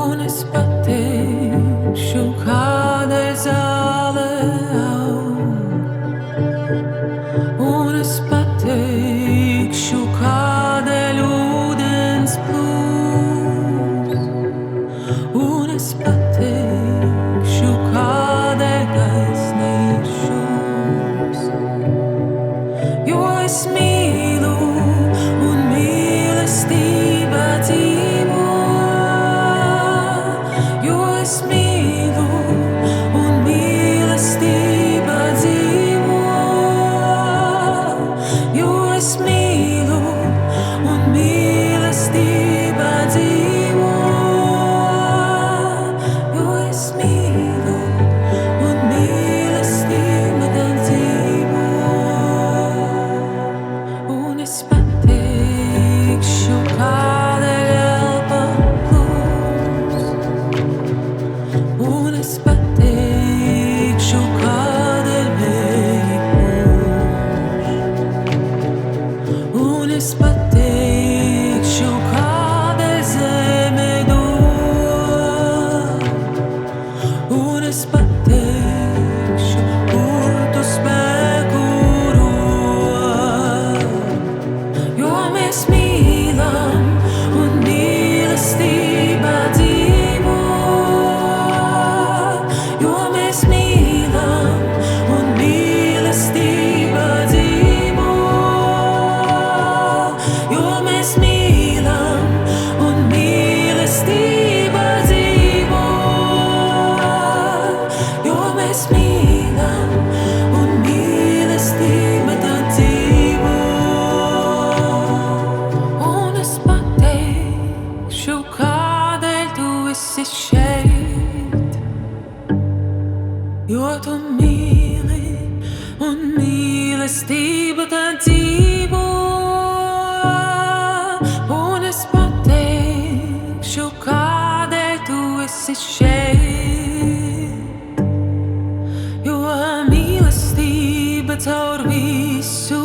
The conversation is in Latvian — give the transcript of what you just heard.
un es pateikšu, kādēļ zāle aug, un es pateikšu, kādēļ ūdens plūst, un es pateikšu, kādēļ gaisma ir šūs, jo es mīlu un mīlestība dzīvo. Es mīlu un mīlestība dzīvo, jo es mīlu un mīlestība dzīvo, jo es mīlu un mīlestība dzīvo, un es pateikšu, kādēļ elpa plūst. Un es pateikšu, kādēļ vēji pūš, un es pateikšu, kādēļ zeme dod, un es pateikšu, kur tu spēku rod, jo mēs mīlam un mīlestība dzīvo. Jo mēs mīlam un mīlestība dzīvo, jo mēs mīlam un mīlestība dzīvo, jo mēs mīlam un mīlestība dzīvo. Un es pateikšu, kādēļ tu esi šeit. Jo tu mīli un mīlestība tā dzīvo, un es pateikšu, kādēļ tu esi šeit, jo mīlestība caur visu